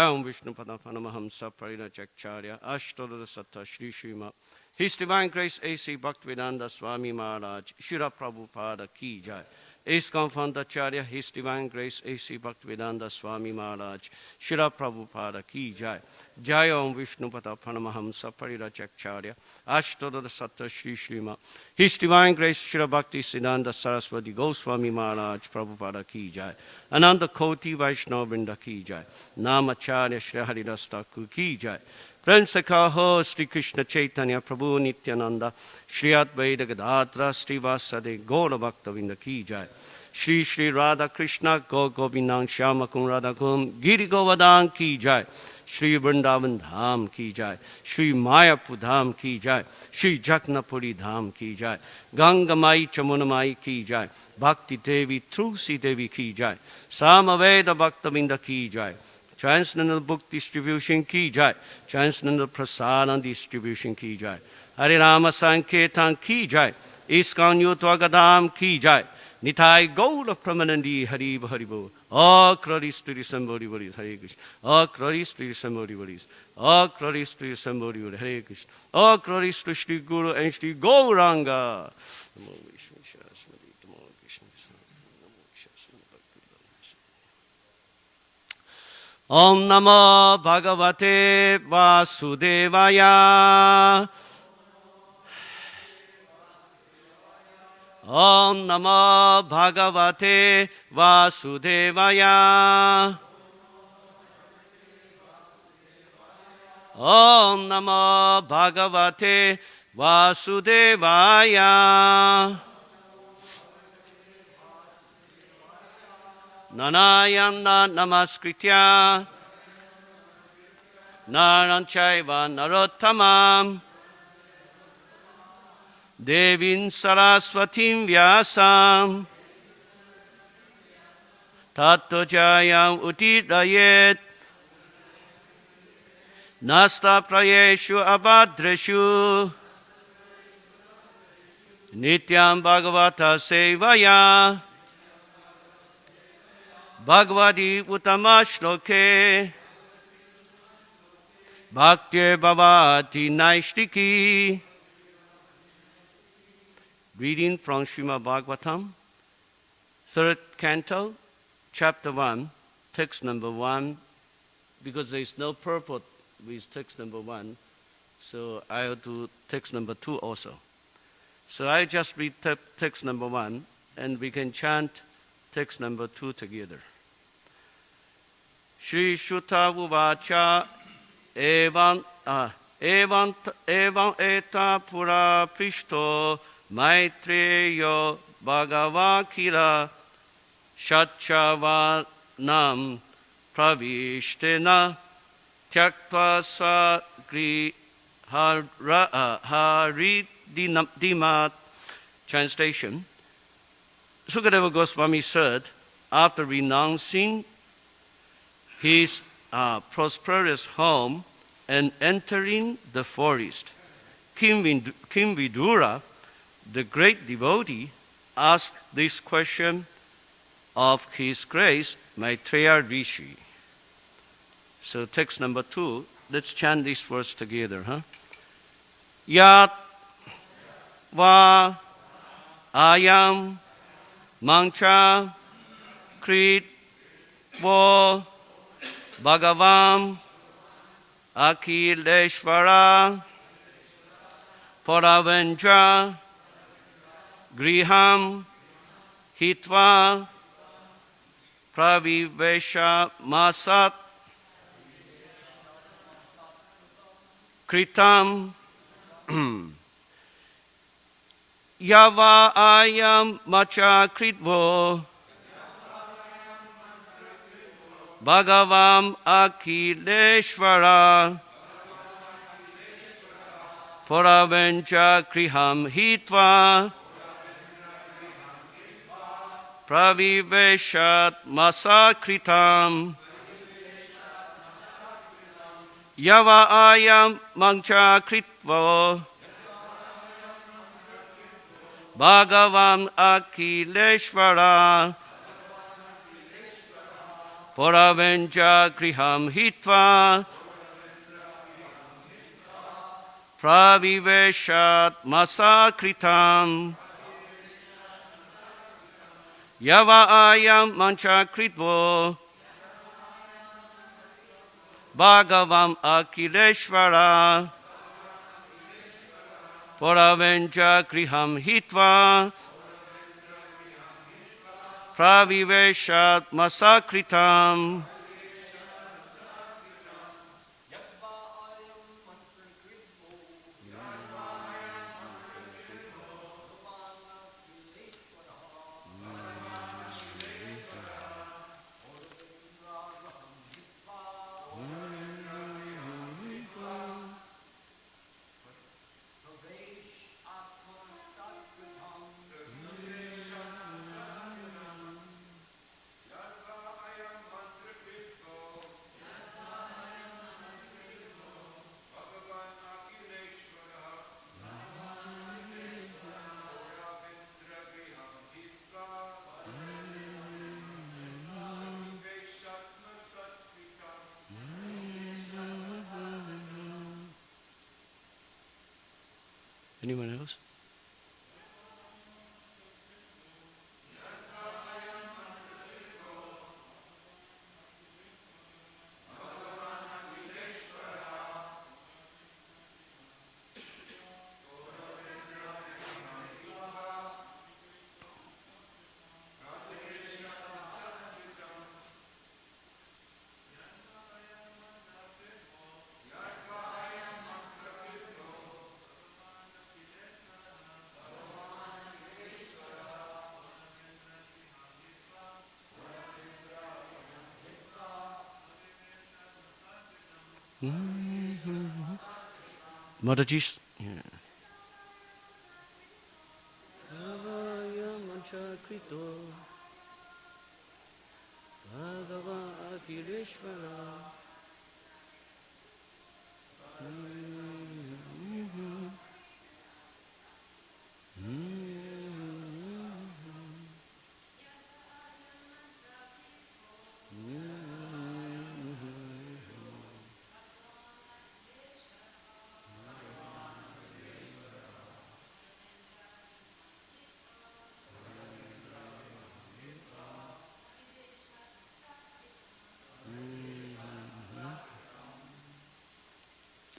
Jayam Vishnu Padapanahamsa Parina Chakcharya Ashtadara Satta Shri Shrima. His Divine Grace A.C. Bhaktivedanta Swami Maharaj, Shira Prabhupada Ki Jai. ISKCON Founder Acharya, His Divine Grace A.C. Bhaktivedanta Swami Maharaj, Shira Prabhupada Ki Jai. Jai Om Vishnu Padapanahamsa Parina Chakcharya Ashtadara Satta Shri Shrima. His Divine Grace Shira Bhakti Siddhanta Saraswati Goswami Maharaj Prabhupada Ki Jai. Ananda Koti Vaishnava Vrinda Ki Jai. Namacharya Shri Haridas Thakur Ki Jai. Prem se kaho Sri Krishna Chaitanya Prabhu Nityananda Shri Advaita Gadadra Sri Vasade Gaura Bhakta Vrinda Ki Jai. Shri Shri Radha Krishna Go Govindam Shyama Kun Radha Kun Giri Govardhan Ki Jai. Shri Vrindavan Dham Ki Jai. Shri Mayapur Dham Ki Jai. Shri Jagnapuri Dham Ki Jai. Ganga Mai Chamuna Mai Ki Jai. Bhakti Devi Tulsi Devi Ki Jai. Samaveda Bhakta Vrinda Ki Jai. Transcendental Book Distribution Ki Jai. Transcendental Prasadam Distribution Ki Jai. Hare Rama Sankirtan Ki Jai. ISKCON Youth Agadam Ki Jai. Nitai Gaura Pramanandi Haribo Haribo. All glories to the Sambodhi Bodhis. Hare Krishna. All glories to the Sambodhi Bodhis. All glories to the Sambodhi Bodhis. Hare Krishna. All glories to Shri Guru and Shri Gauranga. Om Namo Bhagavate Vasudevaya. Om Namo Bhagavate Vasudevaya. Om Namo Bhagavate Vasudevaya. Nanayana Namaskritya Naranchaiva Narottamam Devin Saraswatim Vyasam Tato Jayam Utirayet Nasta Prayeshu Abhadreshu Nityam Bhagavata Sevaya Bhagavati Uttamashloke Bhakti Bhavati Naishtiki. Reading from Srimad Bhagavatam, 3rd Canto, Chapter 1, Text number 1. Because there is no purport with text number 1, so I will do text number 2 also. So I just read text number 1, and we can chant text number 2 together. Shri Shuta Uvacha Evan Eta Pura Prishto Maitreyo Bhagavakira Shachavanam Pravishtena Tyaktva Swagri Haridimat. Translation. Sukadeva Goswami said, after renouncing his prosperous home and entering the forest, King Vidura, the great devotee, asked this question of His Grace Maitreya Rishi. So text number 2, let's chant this verse together. Yat va ayam mancha krit vo Bhagavam Akhileshvara Paravenja Griham Hitva Pravivesha Masat Kritam Yava Ayam Macha Kritvo Bhagavam Akhileshvara Paravencha Kriham Hitva Praviveshat Masakritam Yava Ayam Mancha Kritvo Bhagavam Akhileshvara Puravenja griham hitva praviveshat masakritam yava ayam manchakritvo bhagavam akileshvara Puravenja griham hitva praviveshat masakritam Anyone else? Mataji's. Yeah.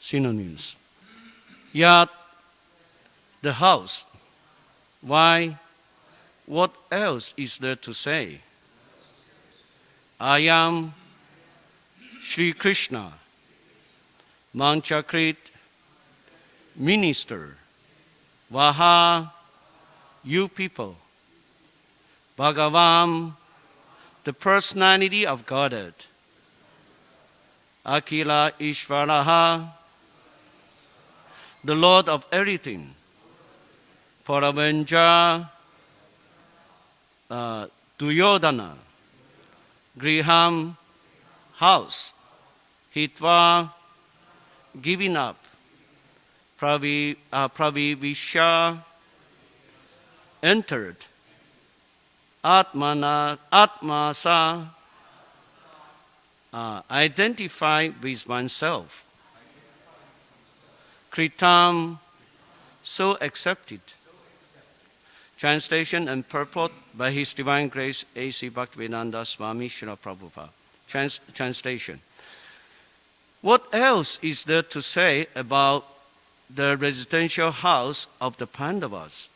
Synonyms. Yat, the house. Why? What else is there to say? I am Sri Krishna, Manchakrit, minister. Vaha, you people. Bhagavam, the personality of Godhead. Akila Ishvaraha, the Lord of everything. Paravenja Duyodhana, Griham, house. Hitva, giving up. Pravivisha, entered. Atmasa, identify with oneself. Kritam, so accepted. Translation and purport by His Divine Grace A.C. Bhaktivedanta Swami Srila Prabhupada. Translation. What else is there to say about the residential house of the Pandavas?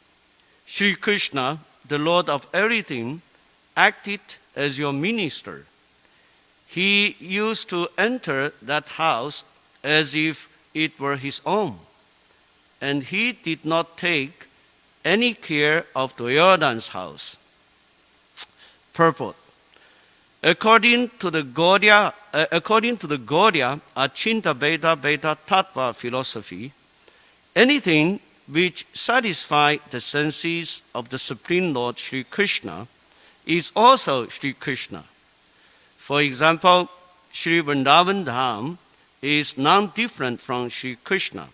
Sri Krishna, the Lord of everything, acted as your minister. He used to enter that house as if it were his own, and he did not take any care of Duryodhana's house. Purport. According to the Gaudiya Achinta Beta Tattva philosophy, anything which satisfies the senses of the Supreme Lord Sri Krishna is also Sri Krishna. For example, Sri Vrindavan Dham is non-different from Sri Krishna.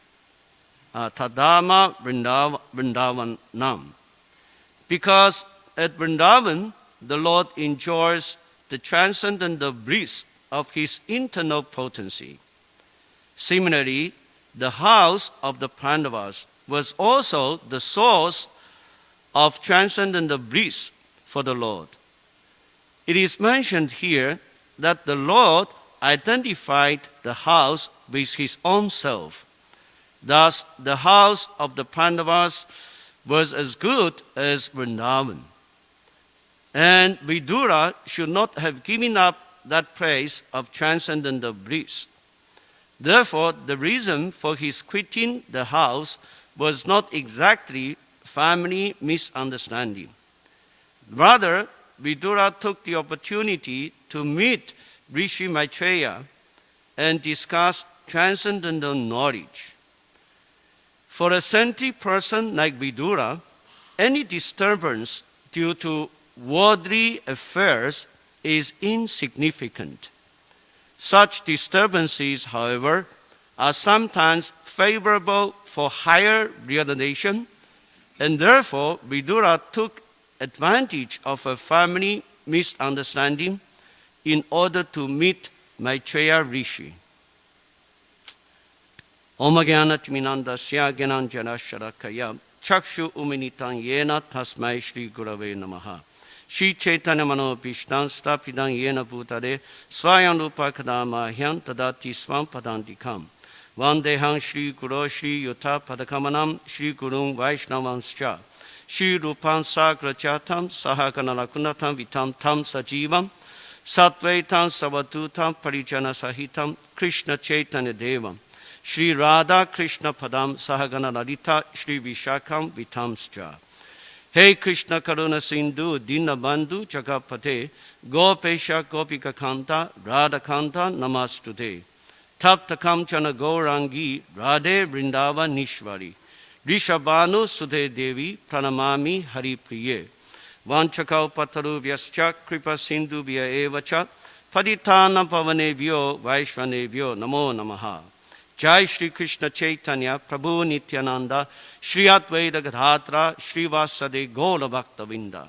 Tadama Vrindavan Nam. Because at Vrindavan, the Lord enjoys the transcendental bliss of his internal potency. Similarly, the house of the Pandavas was also the source of transcendental bliss for the Lord. It is mentioned here that the Lord identified the house with his own self. Thus, the house of the Pandavas was as good as Vrindavan. And Vidura should not have given up that praise of transcendental bliss. Therefore, the reason for his quitting the house was not exactly family misunderstanding. Rather, Vidura took the opportunity to meet Rishi Maitreya and discuss transcendental knowledge. For a saintly person like Vidura, any disturbance due to worldly affairs is insignificant. Such disturbances, however, are sometimes favorable for higher realization, and therefore Vidura took advantage of a family misunderstanding in order to meet Maitreya Rishi. Om Jnana-timirandasya Jnananjana-sharakaya Chakshu Uminitan Yena Tasmai Shri Gurave Namaha. Shri Chaitanya Manobhishtan Stapidang Yena Bhutare Swayam Rupa Kadamahyam Tadati Swam Padandikam. Vandeham Shri Guru Shri Yuta Padakamanam Shri Gurung Vaishnavanscha. Shri Rupam Sagrachatam Sahagana Lakunatam Vitam Tam Sajivam Satvaitam Savatutam Parijana Sahitam Krishna Chaitanya Devam. Shri Radha Krishna Padam Sahagana Lalita Shri Vishakam Vitamscha. Hey Krishna Karuna Sindhu Dina Bandhu Jagapate Gopesha Gopika Kanta Radha Kanta Namastute. Tapta Kamchana Gaurangi Radhe Vrindava Nishvari. Rishabhanu Sudhe Devi Pranamami Hari Priye. Vanchakau Pataru Vyascha Kripa Sindhu Vya Evacha Paditana Pavanebhyo Vaishvanebhyo Namo Namaha. Jai Shri Krishna Chaitanya Prabhu Nityananda Shri Advaita Gadadhara Shri Vasade Gaura Bhaktavinda.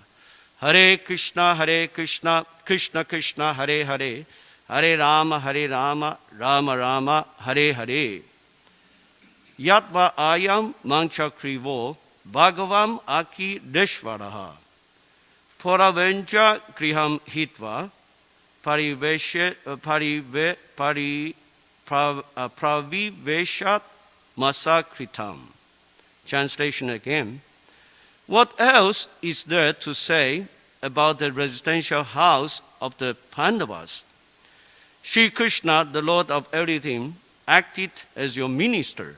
Hare Krishna Krishna Krishna Hare Hare Hare Rama Rama Rama Hare Hare. Yatva ayam mancha krivo bhagavam aki deshvaraha. Poravencha griham hitva praviveshat masakritam. Translation again. What else is there to say about the residential house of the Pandavas? Sri Krishna, the Lord of everything, acted as your minister.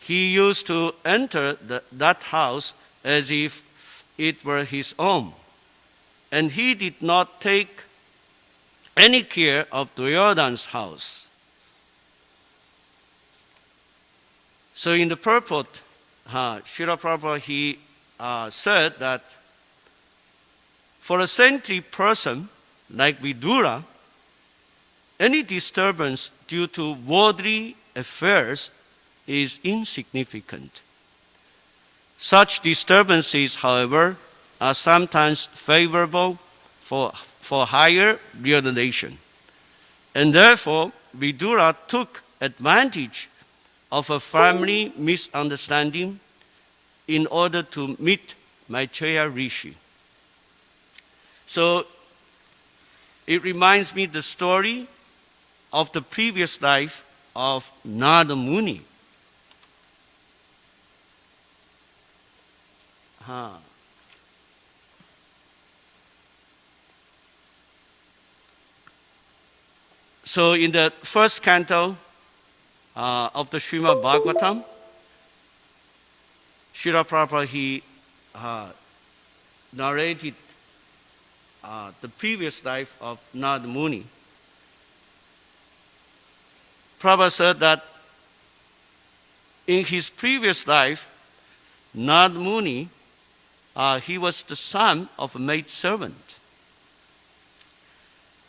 He used to enter that house as if it were his own, and he did not take any care of Duryodhana's house. So in the purport, Srila Prabhupada, he said that for a saintly person like Vidura, any disturbance due to worldly affairs is insignificant. Such disturbances, however, are sometimes favorable for higher realization. And therefore, Vidura took advantage of a family misunderstanding in order to meet Maitreya Rishi. So, it reminds me the story of the previous life of Narada Muni. So in the first canto of the Srimad Bhagavatam, Srila Prabhupada, he narrated the previous life of Narada Muni. Prabhupada said that in his previous life, Narada Muni, he was the son of a maidservant.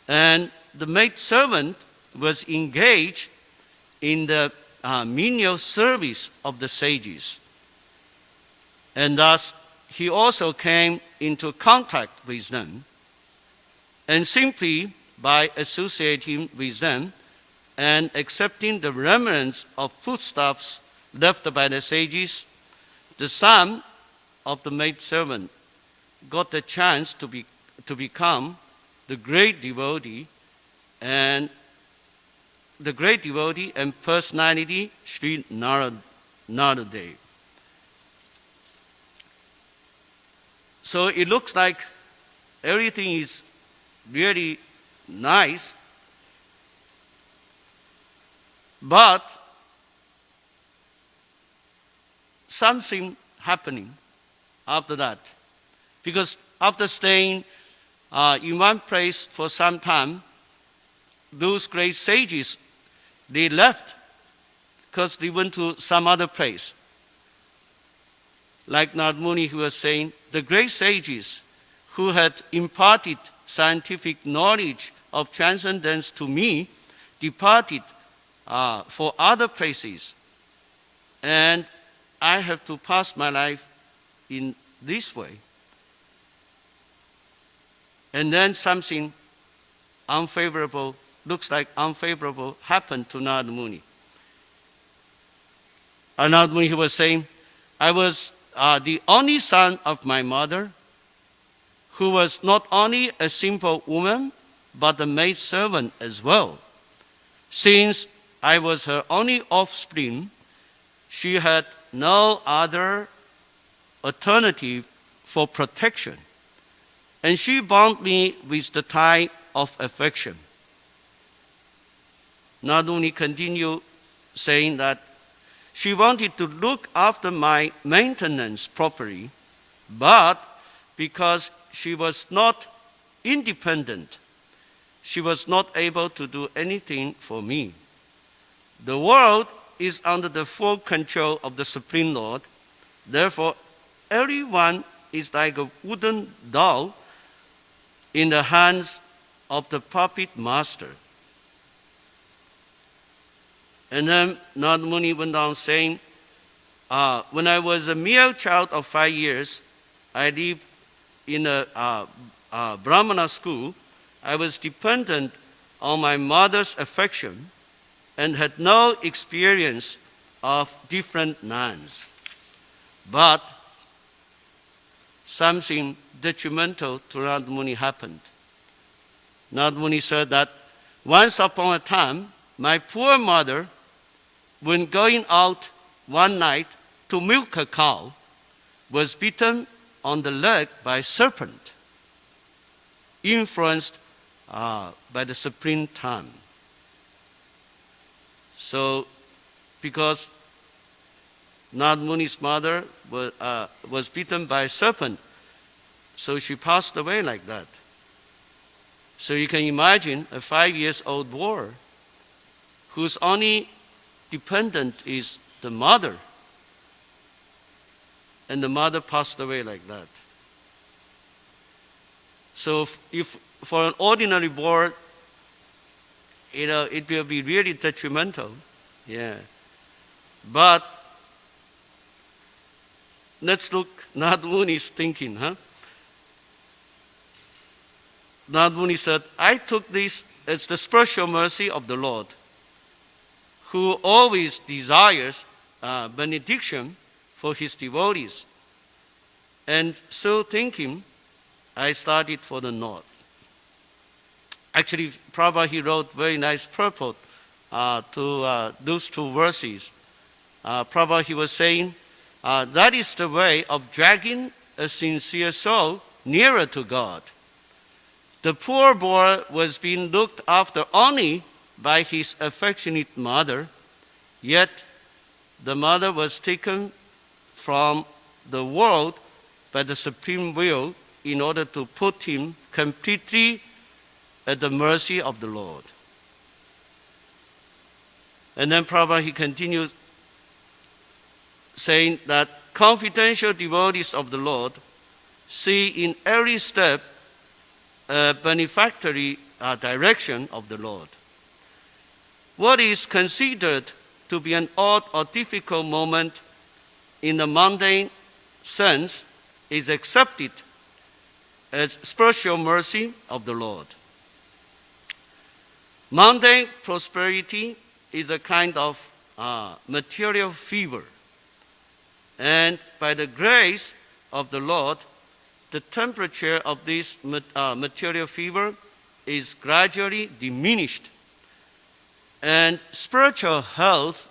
And the maidservant was engaged in the menial service of the sages. And thus, he also came into contact with them. And simply by associating with them and accepting the remnants of foodstuffs left by the sages, the son of the maidservant got the chance to become the great devotee and personality Sri Narada. So it looks like everything is really nice, but something happening after that. Because after staying in one place for some time, those great sages, they left because they went to some other place. Like Narada Muni, who was saying, the great sages who had imparted scientific knowledge of transcendence to me departed for other places. And I have to pass my life in this way. And then something unfavorable, looks like unfavorable, happened to Narada Muni. Narada Muni, he was saying, I was the only son of my mother, who was not only a simple woman, but a maidservant as well. Since I was her only offspring, she had no other alternative for protection. And she bound me with the tie of affection. Narada Muni continued saying that she wanted to look after my maintenance properly, but because she was not independent, she was not able to do anything for me. The world is under the full control of the Supreme Lord. Therefore, everyone is like a wooden doll in the hands of the puppet master. And then Narada Muni went on saying, when I was a mere child of 5 years, I lived in a Brahmana school. I was dependent on my mother's affection and had no experience of different nuns. But something detrimental to Narada Muni happened. Narada Muni said that once upon a time, my poor mother, when going out one night to milk a cow, was bitten on the leg by a serpent, influenced by the supreme tongue. So, because Narada Muni's mother was bitten by a serpent, so she passed away like that. So you can imagine a 5-year-old boy whose only dependent is the mother, and the mother passed away like that. So if for an ordinary boy, it will be really detrimental. Yeah. But let's look Narada Muni's thinking, huh? Narada Muni said, I took this as the special mercy of the Lord, who always desires benediction for his devotees. And so thinking, I started for the north. Actually, Prabhu, he wrote very nice purport to those 2 verses. Prabhu, he was saying, that is the way of dragging a sincere soul nearer to God. The poor boy was being looked after only by his affectionate mother, yet the mother was taken from the world by the supreme will in order to put him completely at the mercy of the Lord. And then Prabhupada, he continues saying that confidential devotees of the Lord see in every step a benefactory direction of the Lord. What is considered to be an odd or difficult moment in the mundane sense is accepted as spiritual mercy of the Lord. Mundane prosperity is a kind of material fever. And by the grace of the Lord, the temperature of this material fever is gradually diminished. And spiritual health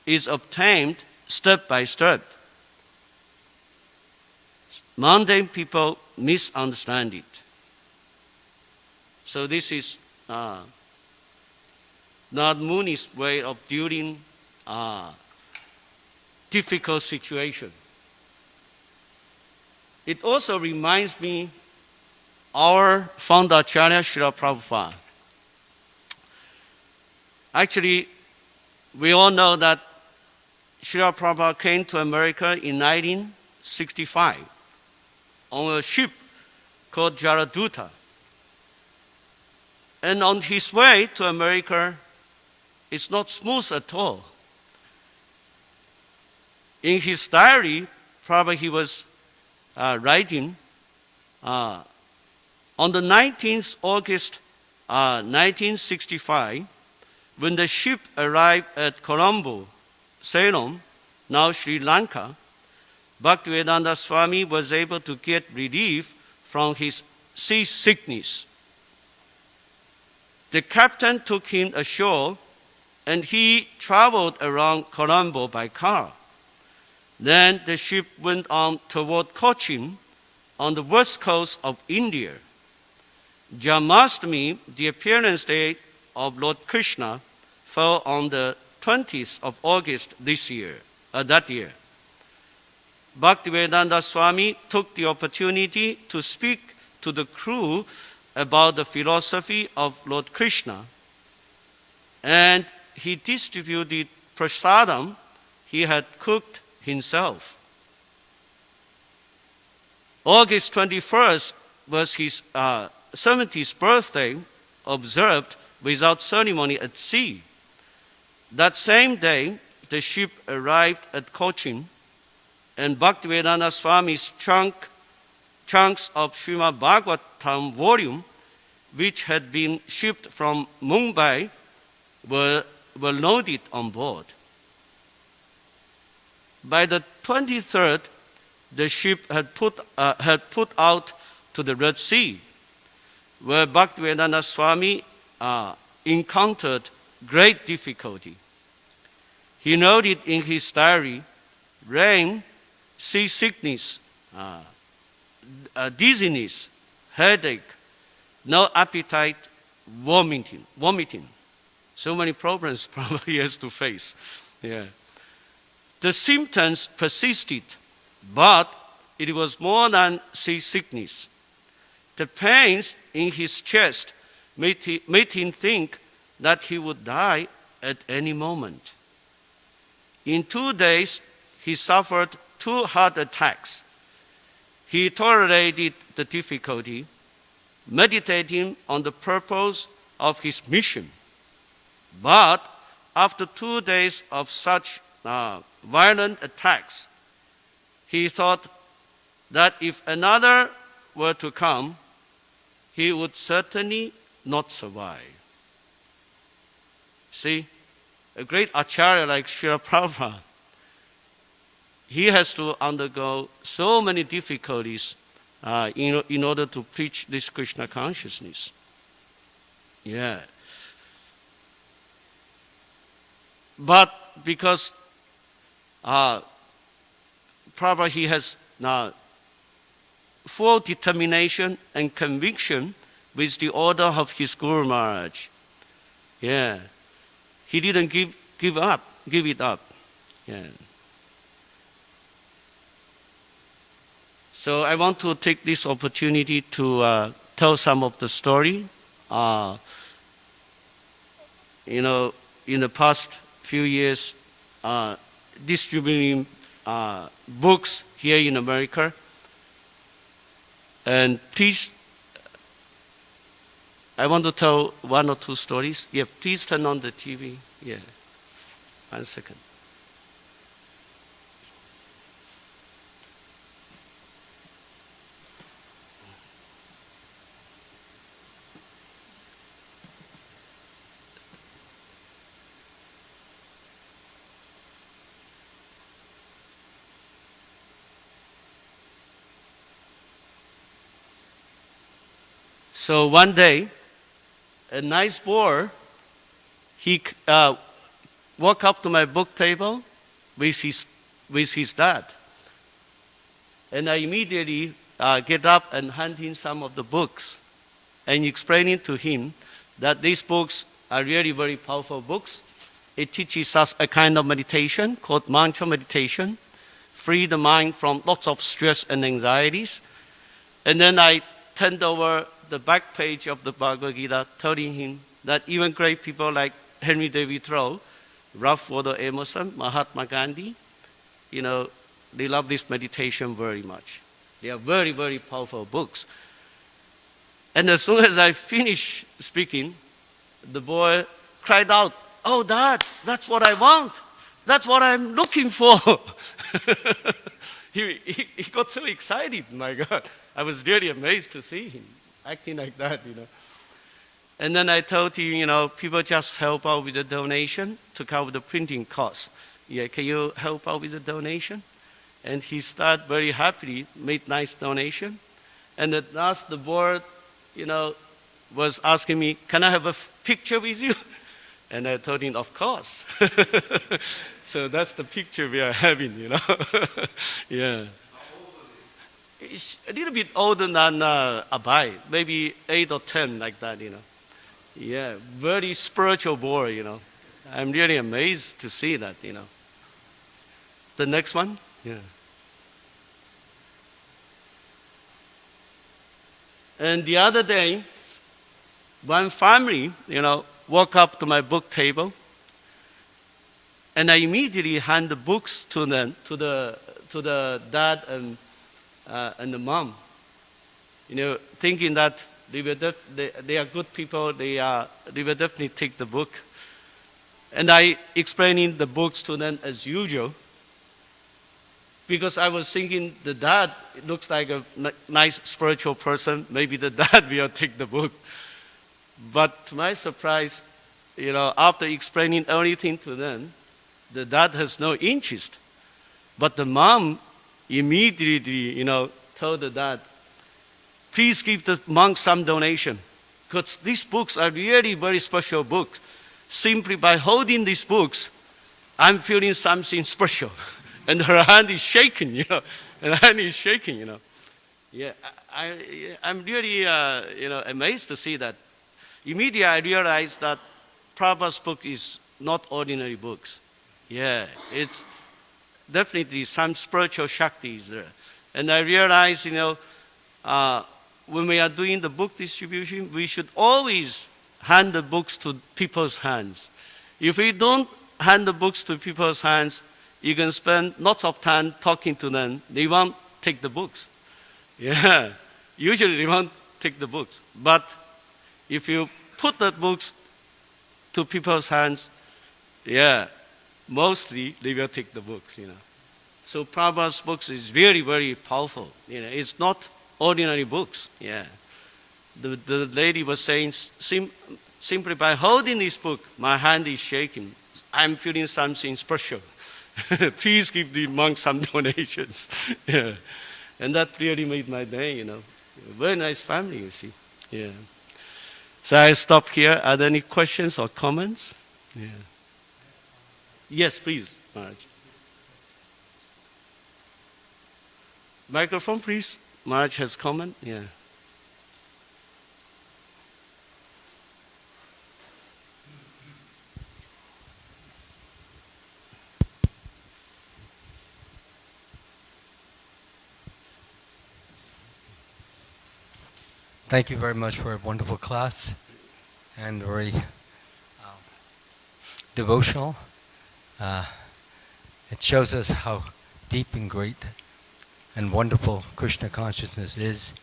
is obtained step by step. Mundane people misunderstand it. So this is not Muni's way of dealing difficult situation. It also reminds me our founder Acharya Srila Prabhupada. Actually, we all know that Srila Prabhupada came to America in 1965 on a ship called Jaraduta. And on his way to America, it's not smooth at all. In his diary, probably he was writing, on the 19th August 1965, when the ship arrived at Colombo, Ceylon, now Sri Lanka, Bhaktivedanta Swami was able to get relief from his seasickness. The captain took him ashore and he traveled around Colombo by car. Then the ship went on toward Cochin on the west coast of India. Janmashtami, the appearance date of Lord Krishna, fell on the 20th of August that year. Bhaktivedanta Swami took the opportunity to speak to the crew about the philosophy of Lord Krishna, and he distributed prasadam he had cooked himself. August 21st was his 70th birthday, observed without ceremony at sea. That same day, the ship arrived at Cochin, and Bhaktivedanta Swami's chunks of Srimad Bhagavatam volume, which had been shipped from Mumbai, were loaded on board. By the 23rd, the ship had put out to the Red Sea, where Bhaktivedanta Swami encountered great difficulty. He noted in his diary, rain, seasickness, dizziness, headache, no appetite, vomiting. So many problems probably he has to face. Yeah. The symptoms persisted, but it was more than seasickness. The pains in his chest made him think that he would die at any moment. In 2 days, he suffered 2 heart attacks. He tolerated the difficulty, meditating on the purpose of his mission. But after 2 days of such violent attacks, he thought that if another were to come, he would certainly not survive. See, a great acharya like Srila Prabhupada, he has to undergo so many difficulties in order to preach this Krishna consciousness. Yeah. But because Prabhupada, he has full determination and conviction with the order of his Guru Maharaj. Yeah. He didn't give it up. Yeah. So I want to take this opportunity to tell some of the story. In the past few years, distributing books here in America. And please, I want to tell 1 or 2 stories. Yeah, please turn on the TV. Yeah, 1 second. So one day, a nice boy, he walked up to my book table with his dad. And I immediately get up and hand him some of the books and explaining to him that these books are really very powerful books. It teaches us a kind of meditation called mantra meditation, free the mind from lots of stress and anxieties. And then I turned over the back page of the Bhagavad Gita, telling him that even great people like Henry David Thoreau, Ralph Waldo Emerson, Mahatma Gandhi, they love this meditation very much. They are very, very powerful books. And as soon as I finished speaking, the boy cried out, "Oh, Dad, that's what I want. That's what I'm looking for." he got so excited, my God. I was really amazed to see him acting like that, And then I told him, people just help out with a donation to cover the printing costs. Yeah, can you help out with a donation? And he started very happily, made nice donation. And at last the board, was asking me, "Can I have a picture with you?" And I told him, "Of course." So that's the picture we are having, Yeah. It's a little bit older than Abai, maybe 8 or 10, like that, Yeah, very spiritual boy, I'm really amazed to see that, The next one? Yeah. And the other day, one family, walked up to my book table, and I immediately hand the books to them, to the dad and the mom, thinking that they are good people, they will definitely take the book. And I explaining the books to them as usual, because I was thinking the dad looks like a nice spiritual person, maybe the dad will take the book. But to my surprise, after explaining everything to them, the dad has no interest. But the mom immediately, told the dad, "Please give the monks some donation, because these books are really very special books. Simply by holding these books, I'm feeling something special." And her hand is shaking, And her hand is shaking, Yeah, I'm really, amazed to see that. Immediately I realized that Prabhupada's book is not ordinary books. Yeah, it's definitely some spiritual shakti is there. And I realized, when we are doing the book distribution, we should always hand the books to people's hands. If we don't hand the books to people's hands, you can spend lots of time talking to them. They won't take the books. Yeah, usually they won't take the books. But if you put the books to people's hands, yeah, mostly they will take the books, So Prabhupada's books is very, very powerful. It's not ordinary books. Yeah. The lady was saying, simply by holding this book, my hand is shaking. I'm feeling something special. Please give the monks some donations. Yeah. And that really made my day, Very nice family, you see. Yeah. So I stop here. Are there any questions or comments? Yeah. Yes, please, Maharaj. Microphone, please. Maharaj has comment. Yeah. Thank you very much for a wonderful class and very devotional. It shows us how deep and great and wonderful Krishna consciousness is,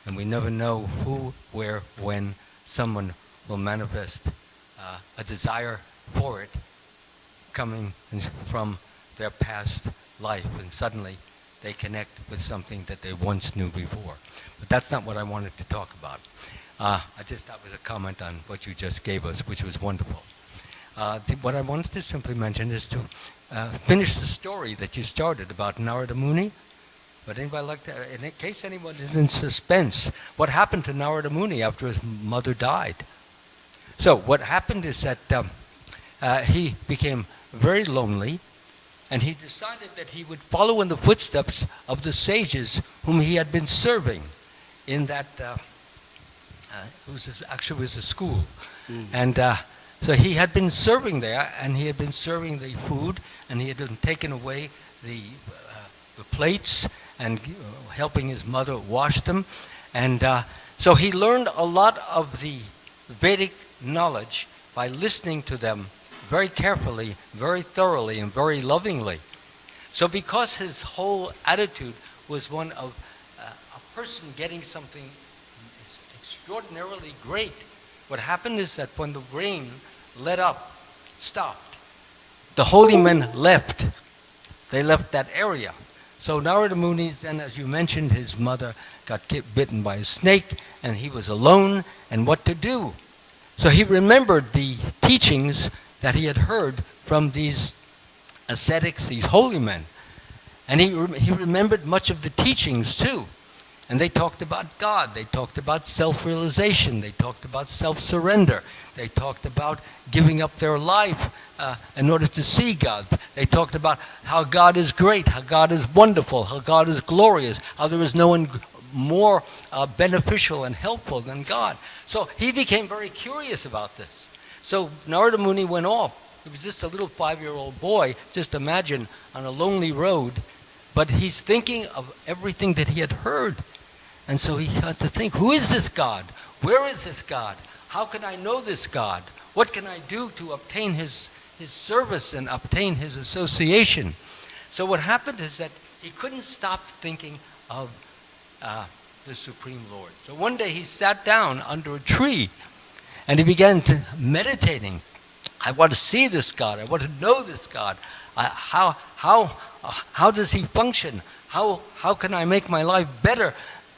and we never know who, where, when someone will manifest a desire for it coming from their past life, and suddenly they connect with something that they once knew before. But that's not what I wanted to talk about. That was a comment on what you just gave us, which was wonderful. What I wanted to simply mention is to finish the story that you started about Narada Muni. But anybody like that? In case anyone is in suspense, what happened to Narada Muni after his mother died? So what happened is that he became very lonely, and he decided that he would follow in the footsteps of the sages whom he had been serving in that, actually was a school. And so he had been serving there, and he had been serving the food, and he had been taking away the plates and helping his mother wash them. And so he learned a lot of the Vedic knowledge by listening to them very carefully, very thoroughly, and very lovingly. So because his whole attitude was one of a person getting something extraordinarily great, what happened is that when the rain let up, stopped, the holy men left. They left that area. So Narada Muni, then, as you mentioned, his mother got bitten by a snake, and he was alone, and what to do? So he remembered the teachings that he had heard from these ascetics, these holy men. And he remembered much of the teachings too. And they talked about God, they talked about self-realization, they talked about self-surrender, they talked about giving up their life in order to see God. They talked about how God is great, how God is wonderful, how God is glorious, how there is no one more beneficial and helpful than God. So he became very curious about this. So Narada Muni went off. He was just a little 5-year-old boy, just imagine, on a lonely road. But he's thinking of everything that he had heard. And so he had to think, who is this God? Where is this God? How can I know this God? What can I do to obtain his service and obtain his association? So what happened is that he couldn't stop thinking of the Supreme Lord. So one day he sat down under a tree and he began meditating. I want to see this God. I want to know this God. How does he function? How can I make my life better?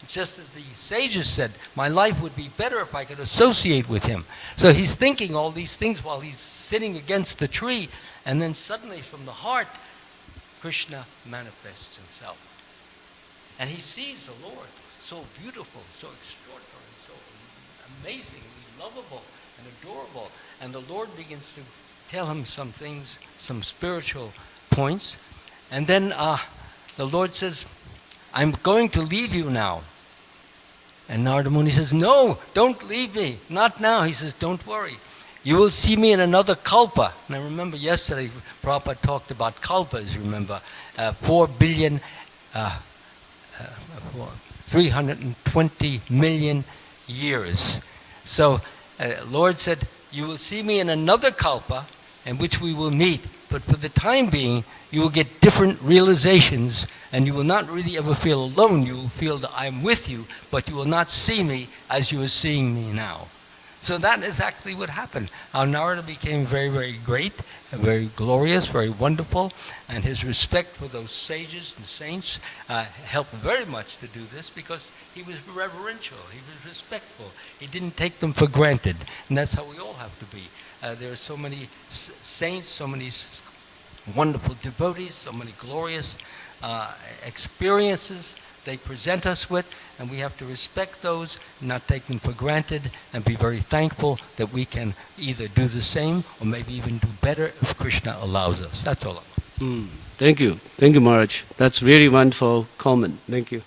Just as the sages said, my life would be better if I could associate with him. So he's thinking all these things while he's sitting against the tree, and then suddenly from the heart, Krishna manifests himself. And he sees the Lord, so beautiful, so extraordinary, so amazingly lovable and adorable. And the Lord begins to tell him some things, some spiritual points. And then the Lord says, I'm going to leave you now. And Narada Muni says, no, don't leave me, not now. He says, don't worry. You will see me in another kalpa. And I remember yesterday, Prabhupada talked about kalpas, you remember, 320 million years. So Lord said, you will see me in another kalpa in which we will meet. But for the time being, you will get different realizations, and you will not really ever feel alone. You will feel that I am with you, but you will not see me as you are seeing me now. So that is actually what happened. Our Narada became very, very great, very glorious, very wonderful, and his respect for those sages and saints helped very much to do this, because he was reverential, he was respectful. He didn't take them for granted, and that's how we all have to be. There are so many saints, so many wonderful devotees, so many glorious experiences they present us with, and we have to respect those, not take them for granted, and be very thankful that we can either do the same or maybe even do better if Krishna allows us. That's all. Thank you. Thank you, Maharaj. That's really wonderful comment. Thank you.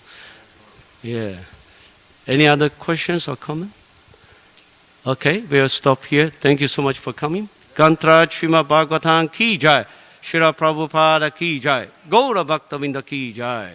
Yeah. Any other questions or comment? Okay, we'll stop here. Thank you so much for coming. Kantra Srimad Bhagavatam ki jai. Srila Prabhupada ki jai. Gaura Bhaktavinda ki jai.